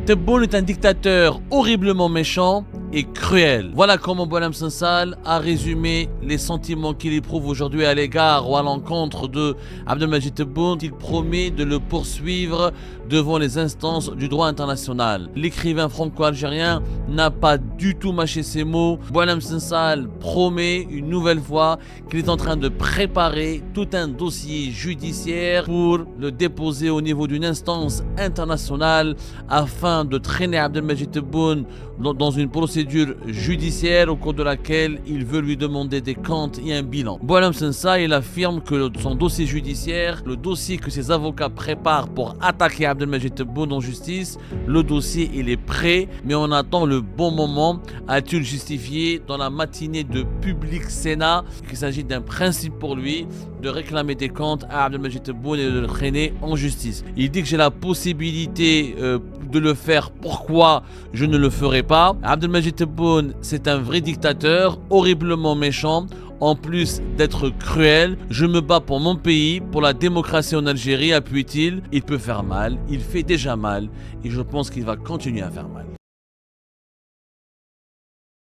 Tebboune est un dictateur horriblement méchant et cruel. Voilà comment Boualem Sansal a résumé les sentiments qu'il éprouve aujourd'hui à l'égard ou à l'encontre de Abdelmadjid Tebboune. Il promet de le poursuivre devant les instances du droit international. L'écrivain franco-algérien n'a pas du tout mâché ses mots. Boualem Sansal promet une nouvelle fois qu'il est en train de préparer tout un dossier judiciaire pour le déposer au niveau d'une instance internationale afin de traîner Abdelmadjid Tebboune dans une procédure judiciaire au cours de laquelle il veut lui demander des comptes et un bilan. Boualem Sansal, il affirme que son dossier judiciaire, le dossier que ses avocats préparent pour attaquer Abdelmadjid Tebboune en justice, le dossier il est prêt, mais on attend le bon moment, a-t-il justifié dans la matinée de Public Sénat qu'il s'agit d'un principe pour lui de réclamer des comptes à Abdelmadjid Tebboune et de le traîner en justice. Il dit que j'ai la possibilité de le faire, pourquoi je ne le ferai pas. Abdelmadjid Tebboune, c'est un vrai dictateur, horriblement méchant. En plus d'être cruel, je me bats pour mon pays, pour la démocratie en Algérie, appuie-t-il. Il peut faire mal, il fait déjà mal, et je pense qu'il va continuer à faire mal.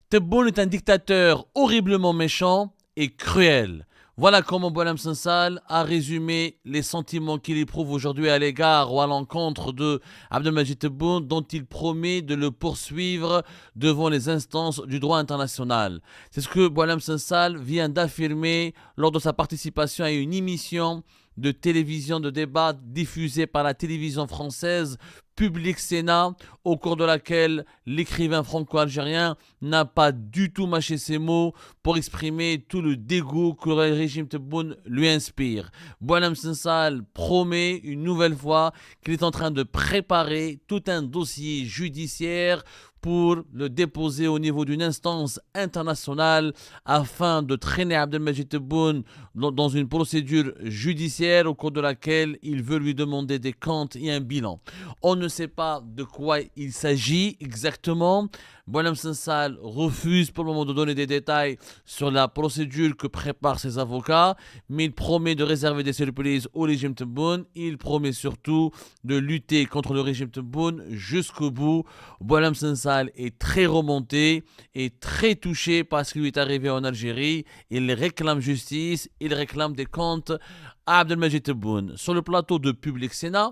Tebboune est un dictateur horriblement méchant et cruel. Voilà comment Boualem Sansal a résumé les sentiments qu'il éprouve aujourd'hui à l'égard ou à l'encontre de Abdelmadjid Tebboune, dont il promet de le poursuivre devant les instances du droit international. C'est ce que Boualem Sansal vient d'affirmer lors de sa participation à une émission de télévision de débat diffusée par la télévision française Public Sénat, au cours de laquelle l'écrivain franco-algérien n'a pas du tout mâché ses mots pour exprimer tout le dégoût que le régime Tebboune lui inspire. Boualem Sansal promet une nouvelle fois qu'il est en train de préparer tout un dossier judiciaire pour le déposer au niveau d'une instance internationale afin de traîner Abdelmadjid Tebboune dans une procédure judiciaire au cours de laquelle il veut lui demander des comptes et un bilan. On ne sait pas de quoi il s'agit exactement. Boualem Sansal refuse pour le moment de donner des détails sur la procédure que préparent ses avocats, mais il promet de réserver des surprises au régime Tebboune. Il promet surtout de lutter contre le régime Tebboune jusqu'au bout. Boualem Sansal est très remonté et très touché par ce qui lui est arrivé en Algérie. Il réclame justice, il réclame des comptes à Abdelmadjid Tebboune. Sur le plateau de Public Sénat,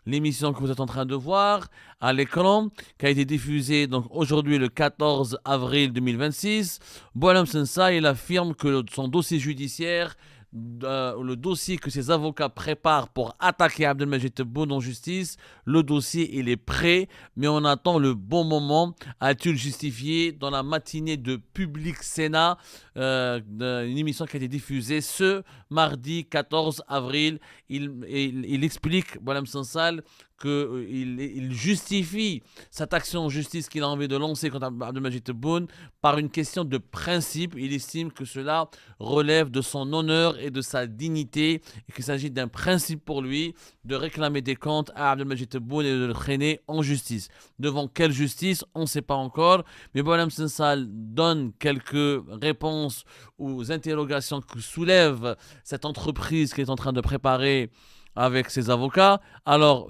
l'émission que vous êtes en train de voir à l'écran, qui a été diffusée donc aujourd'hui le 14 avril 2026, Boualem Sansal, il affirme que son dossier judiciaire, le dossier que ses avocats préparent pour attaquer Abdelmadjid Tebboune en justice, le dossier il est prêt, mais on attend le bon moment, a-t-il justifié dans la matinée de Public Sénat, une émission qui a été diffusée ce mardi 14 avril. Il explique, Boualem Sansal, qu'il justifie cette action en justice qu'il a envie de lancer contre Abdelmadjid Tebboune par une question de principe. Il estime que cela relève de son honneur et de sa dignité et qu'il s'agit d'un principe pour lui de réclamer des comptes à Abdelmadjid Tebboune et de le traîner en justice. Devant quelle justice, on ne sait pas encore, mais Boualem Sansal donne quelques réponses aux interrogations que soulève cette entreprise qu'il est en train de préparer avec ses avocats. Alors,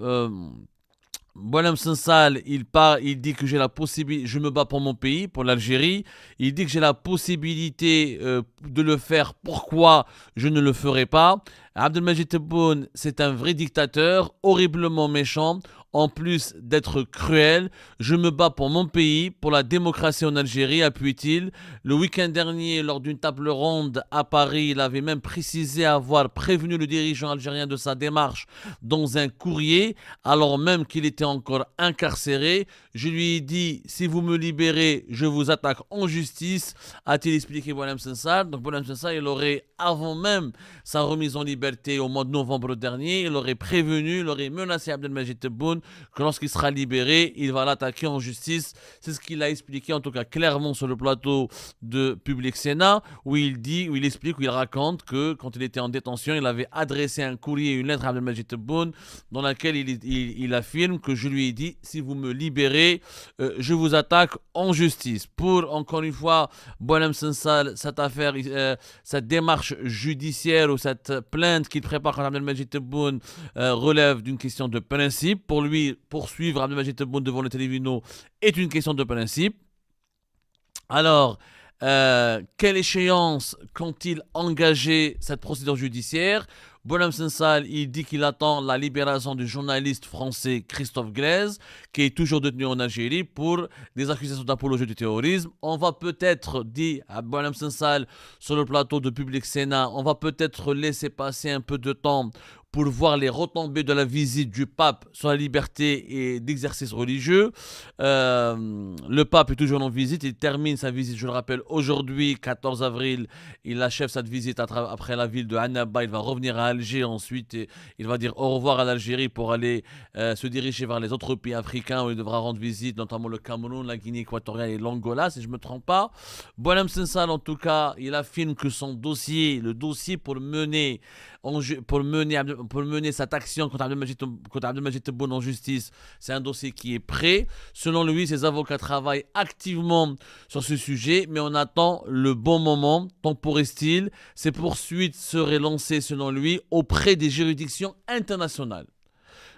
Boualem Sansal, il dit que j'ai la possibilité, je me bats pour mon pays, pour l'Algérie. Il dit que j'ai la possibilité de le faire, pourquoi je ne le ferai pas. Abdelmadjid Tebboune, c'est un vrai dictateur, horriblement méchant. En plus d'être cruel, je me bats pour mon pays, pour la démocratie en Algérie, appuie-t-il. Le week-end dernier, lors d'une table ronde à Paris, il avait même précisé avoir prévenu le dirigeant algérien de sa démarche dans un courrier, alors même qu'il était encore incarcéré. Je lui ai dit, si vous me libérez, je vous attaque en justice, a-t-il expliqué Boualem Sansal. Donc Boualem Sansal, il aurait, avant même sa remise en liberté au mois de novembre dernier, il aurait prévenu, il aurait menacé Abdelmadjid Tebboune que lorsqu'il sera libéré, il va l'attaquer en justice. C'est ce qu'il a expliqué en tout cas clairement sur le plateau de Public Sénat, où il explique, où il raconte que quand il était en détention, il avait adressé un courrier et une lettre à Abdelmadjid Tebboune dans laquelle il affirme que je lui ai dit, si vous me libérez, je vous attaque en justice. Pour, encore une fois, Boualem Sansal, cette affaire, cette démarche judiciaire ou cette plainte qu'il prépare contre Abdelmadjid Tebboune relève d'une question de principe. Pour lui, poursuivre Abdelmajid Tebboune devant les tribunaux est une question de principe. Alors, quelle échéance compte-t-il engager cette procédure judiciaire? Boualem Sansal, il dit qu'il attend la libération du journaliste français Christophe Glaise, qui est toujours détenu en Algérie pour des accusations d'apologie du terrorisme. On va peut-être, dit à Boualem Sansal sur le plateau de Public Sénat, on va peut-être laisser passer un peu de temps pour voir les retombées de la visite du pape sur la liberté et d'exercice religieux. Le pape est toujours en visite, il termine sa visite, je le rappelle, aujourd'hui, 14 avril, il achève cette visite après la ville de Annaba, il va revenir à Alger, ensuite il va dire au revoir à l'Algérie pour aller se diriger vers les autres pays africains où il devra rendre visite, notamment le Cameroun, la Guinée équatoriale et l'Angola, si je ne me trompe pas. Boualem Sansal, en tout cas, il affirme que son dossier, le dossier pour mener cette action contre Abdelmajid Tebboune en justice, c'est un dossier qui est prêt. Selon lui, ses avocats travaillent activement sur ce sujet, mais on attend le bon moment, temporise-t-il. Ces poursuites seraient lancées, selon lui, auprès des juridictions internationales.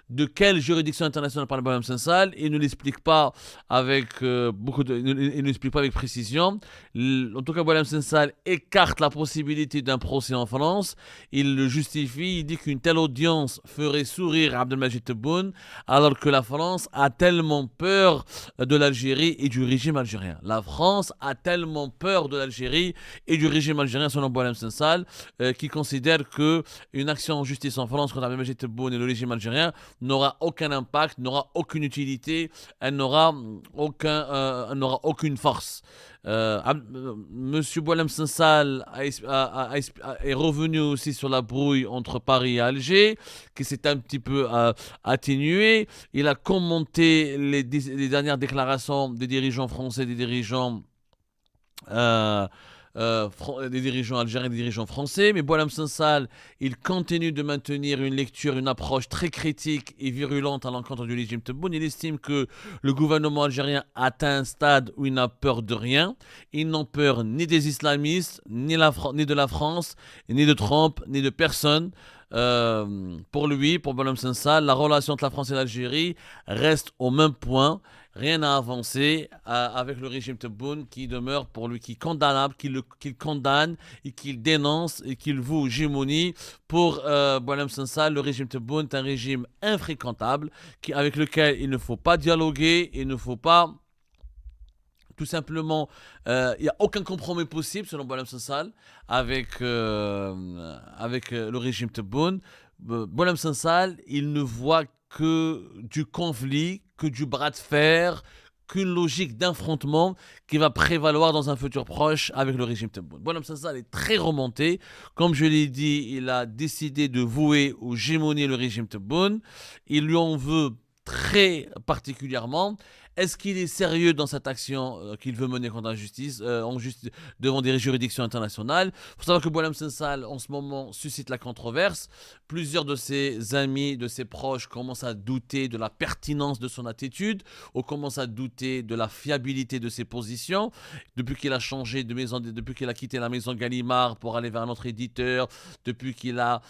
De quelle juridiction internationale parle Boualem Sansal? Il ne l'explique pas avec il ne l'explique pas avec précision. En tout cas, Boualem Sansal écarte la possibilité d'un procès en France. Il le justifie. Il dit qu'une telle audience ferait sourire Abdelmajid Tebboune, alors que la France a tellement peur de l'Algérie et du régime algérien. La France a tellement peur de l'Algérie et du régime algérien, selon Boualem Sansal, qui considère qu'une action en justice en France contre Abdelmajid Tebboune et le régime algérien n'aura aucun impact, n'aura aucune utilité, elle n'aura aucune force. Monsieur Boualem Sansal est revenu aussi sur la brouille entre Paris et Alger, qui s'est un petit peu atténuée. Il a commenté les dernières déclarations des dirigeants français, des dirigeants algériens et des dirigeants français, mais Boualem Sansal, il continue de maintenir une lecture, une approche très critique et virulente à l'encontre du régime Tebboune. Il estime que le gouvernement algérien a atteint un stade où il n'a peur de rien. Il n'a peur ni des islamistes, ni de la France, ni de Trump, ni de personne. Pour lui, pour Boualem Sansal, la relation entre la France et l'Algérie reste au même point. Rien n'a avancé avec le régime Tebboune qui demeure pour lui qui condamnable, qu'il condamne et qu'il dénonce et qu'il voue gémonie. Pour Boualem Sansal, le régime Tebboune est un régime infréquentable avec lequel il ne faut pas dialoguer, il ne faut pas tout simplement, il n'y a aucun compromis possible selon Boualem Sansal avec le régime Tebboune. Boualem Sansal, il ne voit que du conflit, que du bras de fer, qu'une logique d'affrontement qui va prévaloir dans un futur proche avec le régime Tebboune. Boualem Sansal est très remonté. Comme je l'ai dit, il a décidé de vouer ou gémonier le régime Tebboune. Il lui en veut très particulièrement. Est-ce qu'il est sérieux dans cette action qu'il veut mener contre la justice, devant des juridictions internationales? Il faut savoir que Boualem Sansal, en ce moment, suscite la controverse. Plusieurs de ses amis, de ses proches, commencent à douter de la pertinence de son attitude, ou commencent à douter de la fiabilité de ses positions. Depuis qu'il a changé de maison, depuis qu'il a quitté la maison Gallimard pour aller vers un autre éditeur, depuis qu'il a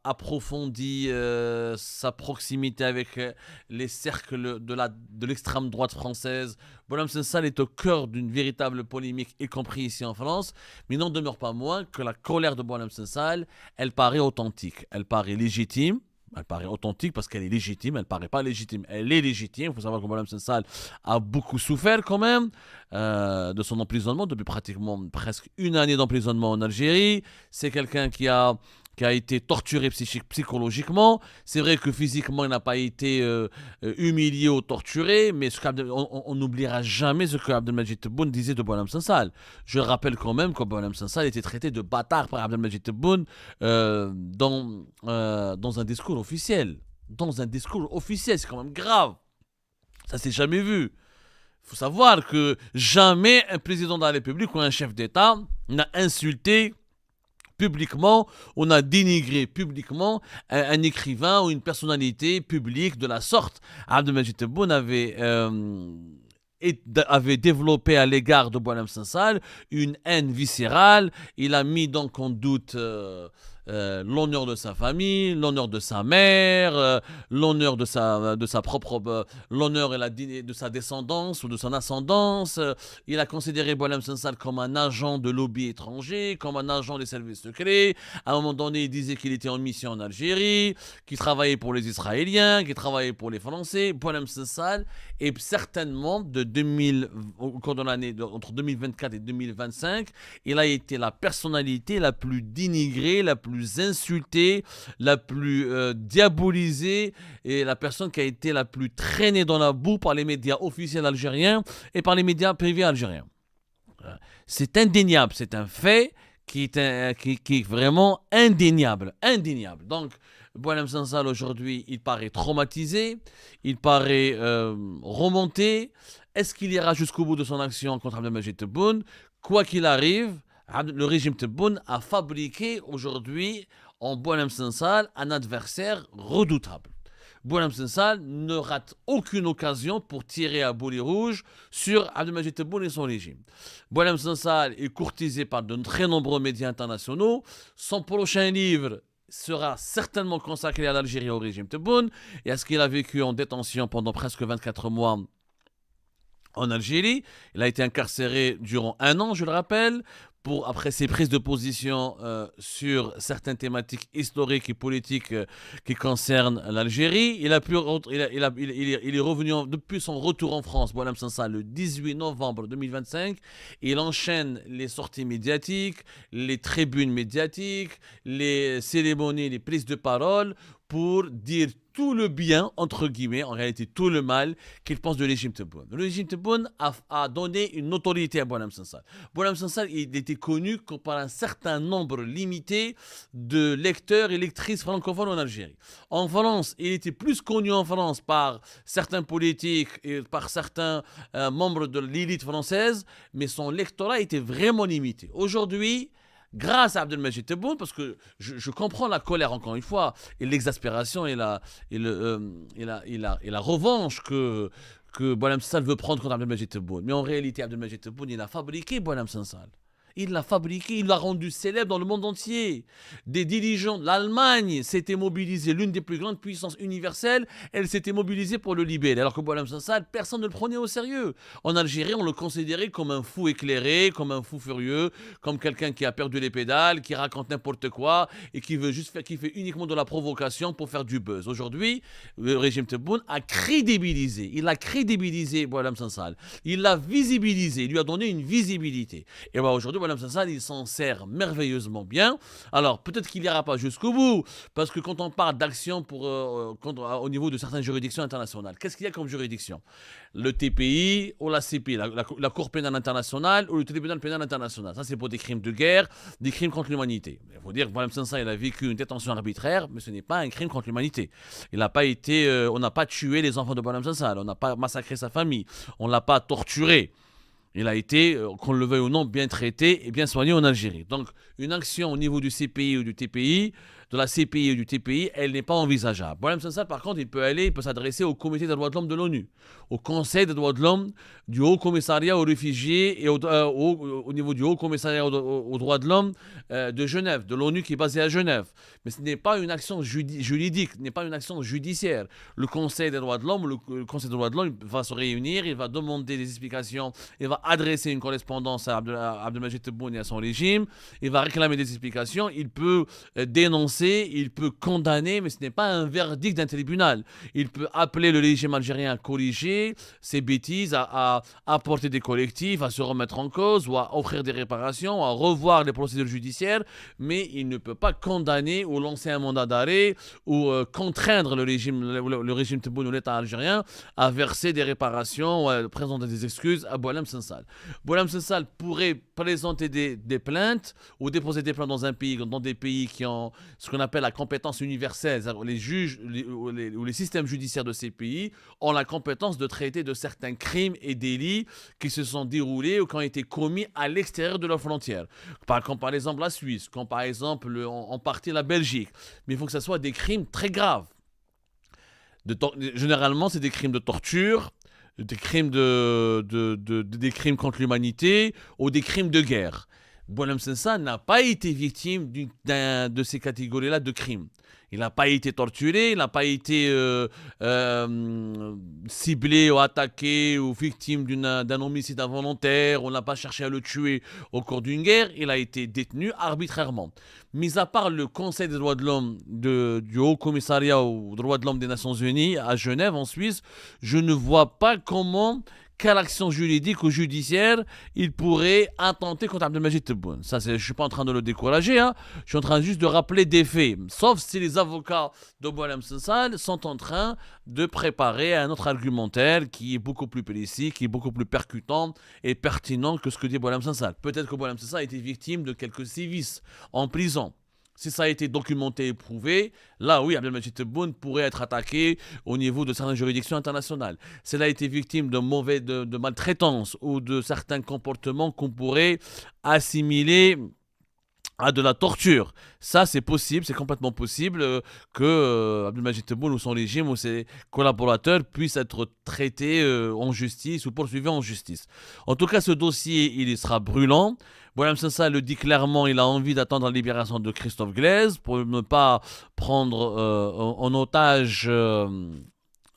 approfondi sa proximité avec les cercles de l'extrême droite française, Boualem Sansal est au cœur d'une véritable polémique, y compris ici en France, mais il n'en demeure pas moins que la colère de Boualem Sansal, elle paraît authentique, elle paraît légitime. Elle paraît authentique parce qu'elle est légitime, elle ne paraît pas légitime. Elle est légitime, il faut savoir que Boualem Sansal a beaucoup souffert quand même de son emprisonnement, depuis presque une année d'emprisonnement en Algérie. C'est quelqu'un qui a été torturé psychologiquement. C'est vrai que physiquement, il n'a pas été humilié ou torturé, mais on n'oubliera jamais ce que Abdelmajid Tebboune disait de Boualem Sansal. Je rappelle quand même que Boualem Sansal était traité de bâtard par Abdelmajid Tebboune dans un discours officiel. Dans un discours officiel, c'est quand même grave. Ça s'est jamais vu. Il faut savoir que jamais un président de la République ou un chef d'État n'a insulté publiquement, on a dénigré publiquement un écrivain ou une personnalité publique de la sorte. Abdelmajid Tebboune avait développé à l'égard de Boualem Sansal une haine viscérale. Il a mis donc en doute l'honneur de sa famille, l'honneur de sa mère, l'honneur de sa propre, l'honneur et de sa descendance ou de son ascendance. Il a considéré Boualem Sansal comme un agent de lobby étranger, comme un agent des services secrets. À un moment donné, il disait qu'il était en mission en Algérie, qu'il travaillait pour les Israéliens, qu'il travaillait pour les Français. Boualem Sansal est certainement au cours de l'année entre 2024 et 2025, il a été la personnalité la plus dénigrée, la plus insultée, la plus diabolisée et la personne qui a été la plus traînée dans la boue par les médias officiels algériens et par les médias privés algériens. C'est indéniable, c'est un fait qui est vraiment indéniable. Donc, Boualem Sansal aujourd'hui, il paraît traumatisé, il paraît remonté. Est-ce qu'il ira jusqu'au bout de son action contre Abdelmajid Tebboune? Quoi qu'il arrive, le régime Tebboune a fabriqué aujourd'hui en Boualem Sansal un adversaire redoutable. Boualem Sansal ne rate aucune occasion pour tirer à boulet rouge sur Abdelmajid Tebboune et son régime. Boualem Sansal est courtisé par de très nombreux médias internationaux. Son prochain livre sera certainement consacré à l'Algérie et au régime Tebboune et à ce qu'il a vécu en détention pendant presque 24 mois en Algérie. Il a été incarcéré durant 1 an, je le rappelle, après ses prises de position sur certaines thématiques historiques et politiques qui concernent l'Algérie. Il est revenu depuis son retour en France, Boualem Sansal, le 18 novembre 2025. Il enchaîne les sorties médiatiques, les tribunes médiatiques, les cérémonies, les prises de parole pour dire tout le bien, entre guillemets, en réalité tout le mal qu'il pense du régime Tebboune. Le régime Tebboune a donné une autorité à Boualem Sansal. Boualem Sansal, il était connu par un certain nombre limité de lecteurs et lectrices francophones en Algérie. En France, il était plus connu en France par certains politiques et par certains membres de l'élite française, mais son lectorat était vraiment limité. Aujourd'hui, grâce à Abdelmajid Tebboune, parce que je comprends la colère encore une fois, et l'exaspération et la revanche que Boualem Sansal veut prendre contre Abdelmajid Tebboune. Mais en réalité, Abdelmajid Tebboune, il a fabriqué Boualem Sansal. Il l'a fabriqué, il l'a rendu célèbre dans le monde entier. Des dirigeants, l'Allemagne s'était mobilisée, l'une des plus grandes puissances universelles, elle s'était mobilisée pour le libérer. Alors que Boualem Sansal, personne ne le prenait au sérieux. En Algérie, on le considérait comme un fou éclairé, comme un fou furieux, comme quelqu'un qui a perdu les pédales, qui raconte n'importe quoi et qui fait uniquement de la provocation pour faire du buzz. Aujourd'hui, le régime Tebboune a crédibilisé. Il a crédibilisé Boualem Sansal. Il l'a visibilisé. Il lui a donné une visibilité. Et bien aujourd'hui, Boualem Sansal, il s'en sert merveilleusement bien. Alors, peut-être qu'il n'ira pas jusqu'au bout, parce que quand on parle d'action au niveau de certaines juridictions internationales, qu'est-ce qu'il y a comme juridiction? Le TPI ou la CPI, la Cour pénale internationale ou le tribunal pénal international. Ça, c'est pour des crimes de guerre, des crimes contre l'humanité. Il faut dire que Boualem Sansal, il a vécu une détention arbitraire, mais ce n'est pas un crime contre l'humanité. On n'a pas tué les enfants de Boualem Sansal, on n'a pas massacré sa famille, on ne l'a pas torturé. Il a été, qu'on le veuille ou non, bien traité et bien soigné en Algérie. Donc, une action au niveau du CPI ou du TPI, de la CPI ou du TPI, elle n'est pas envisageable. Boualem Sansal, par contre, il peut s'adresser au Comité des droits de l'homme de l'ONU, au Conseil des droits de l'homme, du Haut Commissariat aux réfugiés et au niveau du Haut Commissariat aux droits de l'homme de Genève, de l'ONU qui est basé à Genève. Mais ce n'est pas une action juridique, ce n'est pas une action judiciaire. Le Conseil des droits de l'homme, le Conseil des droits de l'homme va se réunir, il va demander des explications, il va adresser une correspondance à Abdelmajid Tebboune et à son régime, il va réclamer des explications, il peut dénoncer, il peut condamner, mais ce n'est pas un verdict d'un tribunal. Il peut appeler le régime algérien à corriger ses bêtises, à apporter des correctifs, à se remettre en cause, ou à offrir des réparations, à revoir les procédures judiciaires, mais il ne peut pas condamner ou lancer un mandat d'arrêt ou contraindre le régime Tebboune ou l'État algérien à verser des réparations ou à présenter des excuses à Boualem Sansal. Boualem Sansal pourrait présenter des plaintes ou déposer des plaintes dans des pays qui ont ce qu'on appelle la compétence universelle. Les juges ou les systèmes judiciaires de ces pays ont la compétence de traiter de certains crimes et délits qui se sont déroulés ou qui ont été commis à l'extérieur de leurs frontières. Comme par exemple la Suisse, comme par exemple en partie la Belgique. Mais il faut que ce soit des crimes très graves. Généralement, c'est des crimes de torture, des crimes contre l'humanité ou des crimes de guerre. Boualem Sansal n'a pas été victime de ces catégories-là de crimes. Il n'a pas été torturé, il n'a pas été ciblé ou attaqué ou victime d'un homicide involontaire, on n'a pas cherché à le tuer au cours d'une guerre, il a été détenu arbitrairement. Mis à part le Conseil des droits de l'homme du Haut Commissariat aux droits de l'homme des Nations Unies à Genève, en Suisse, je ne vois pas quelle action juridique ou judiciaire il pourrait intenter contre Abdelmajid Tebboune. Ça, je ne suis pas en train de le décourager, hein. Je suis en train juste de rappeler des faits. Sauf si les avocats de Boualem Sansal sont en train de préparer un autre argumentaire qui est beaucoup plus précis, qui est beaucoup plus percutant et pertinent que ce que dit Boualem Sansal. Peut-être que Boualem Sansal a été victime de quelques sévices en prison. Si ça a été documenté et prouvé, là oui, Abdelmajid Tebboune pourrait être attaqué au niveau de certaines juridictions internationales. S'il a été victime de maltraitance ou de certains comportements qu'on pourrait assimiler à de la torture. Ça, c'est possible, c'est complètement possible que Abdelmajid Tebboune ou son régime ou ses collaborateurs puissent être traités en justice ou poursuivis en justice. En tout cas, ce dossier, il sera brûlant. Boualem Sansal le dit clairement, il a envie d'attendre la libération de Christophe Glaise pour ne pas prendre en otage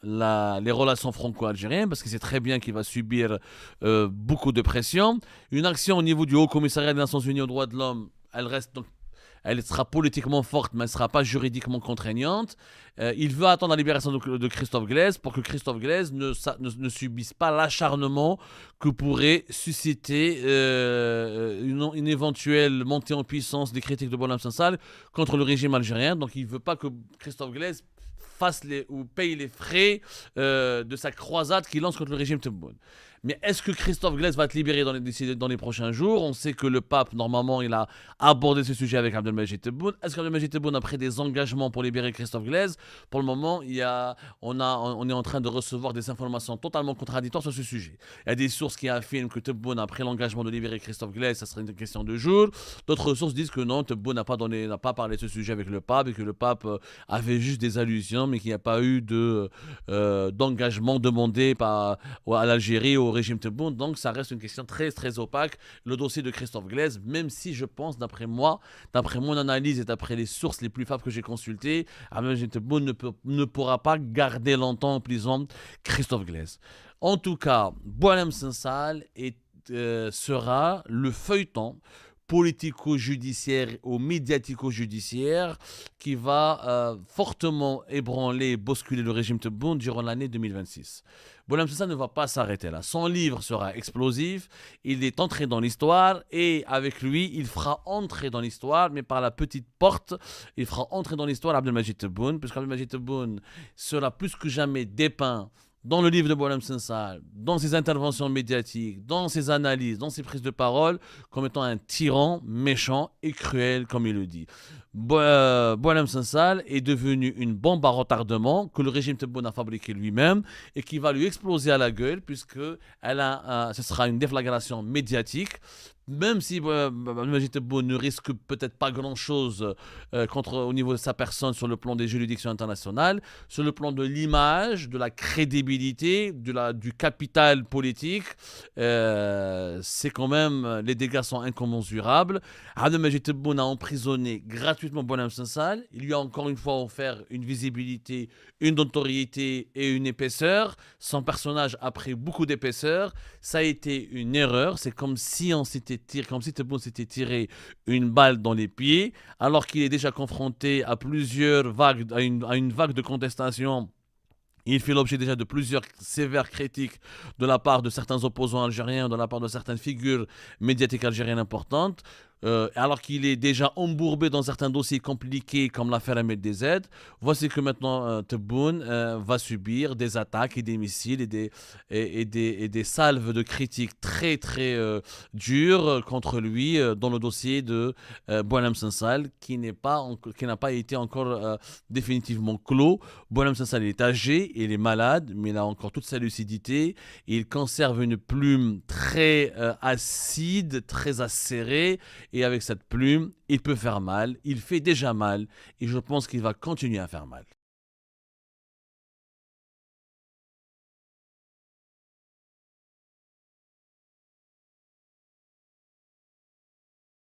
les relations franco-algériennes, parce qu'il sait très bien qu'il va subir beaucoup de pression. Une action au niveau du Haut Commissariat des Nations Unies aux droits de l'homme, elle sera politiquement forte, mais elle ne sera pas juridiquement contraignante. Il veut attendre la libération de Christophe Glaise pour que Christophe Glaise ne subisse pas l'acharnement que pourrait susciter une éventuelle montée en puissance des critiques de Boualem Sansal contre le régime algérien. Donc il ne veut pas que Christophe Glaise paye les frais de sa croisade qu'il lance contre le régime Tebboune. Mais est-ce que Christophe Glaise va être libéré dans les prochains jours? On sait que le pape, normalement, il a abordé ce sujet avec Abdelmajid Tebboune. Est-ce qu'Abdelmajid Tebboune a pris des engagements pour libérer Christophe Glaise? Pour le moment, on est en train de recevoir des informations totalement contradictoires sur ce sujet. Il y a des sources qui affirment que Tebboune a pris l'engagement de libérer Christophe Glaise, ça serait une question de jours. D'autres sources disent que non, Tebboune n'a pas parlé de ce sujet avec le pape et que le pape avait juste des allusions, mais qu'il n'y a pas eu d'engagement demandé à l'Algérie ou au régime Tebboune. Donc ça reste une question très très opaque, le dossier de Christophe Glaise, même si je pense, d'après mon analyse et d'après les sources les plus fiables que j'ai consultées, Abdelmajid Tebboune ne pourra pas garder longtemps en prison Christophe Glaise. En tout cas, Boualem Sansal sera le feuilleton politico-judiciaire ou médiatico-judiciaire qui va fortement ébranler et bousculer le régime Tebboune durant l'année 2026. Boualem Sansal ne va pas s'arrêter là. Son livre sera explosif, il est entré dans l'histoire et avec lui, il fera entrer dans l'histoire, mais par la petite porte, il fera entrer dans l'histoire Abdelmajid Tebboune, puisque Abdelmajid Tebboune sera plus que jamais dépeint dans le livre de Boualem Sansal, dans ses interventions médiatiques, dans ses analyses, dans ses prises de parole, comme étant un tyran méchant et cruel, comme il le dit. Boualem Sansal est devenu une bombe à retardement que le régime Tebboune a fabriqué lui-même et qui va lui exploser à la gueule puisque ce sera une déflagration médiatique. Même si Abdelmajid Tebboune ne risque peut-être pas grand-chose au niveau de sa personne sur le plan des juridictions internationales, sur le plan de l'image, de la crédibilité, du capital politique, c'est quand même, les dégâts sont incommensurables. Abdelmajid Tebboune a emprisonné gratuitement Boualem Sansal. Il lui a encore une fois offert une visibilité, une notoriété et une épaisseur. Son personnage a pris beaucoup d'épaisseur. Ça a été une erreur. C'est comme si Tebboune s'était tiré une balle dans les pieds, alors qu'il est déjà confronté à plusieurs vagues, à une vague de contestation. Il fait l'objet déjà de plusieurs sévères critiques de la part de certains opposants algériens, de la part de certaines figures médiatiques algériennes importantes. Alors qu'il est déjà embourbé dans certains dossiers compliqués comme l'affaire Ahmed DZ, voici que maintenant Tebboune va subir des attaques et des missiles et des salves de critiques très très dures contre lui dans le dossier de Boualem Sansal qui n'a pas été encore définitivement clos. Boualem Sansal est âgé, il est malade, mais il a encore toute sa lucidité. Il conserve une plume très acide, très acérée. Et avec cette plume, il peut faire mal, il fait déjà mal, et je pense qu'il va continuer à faire mal.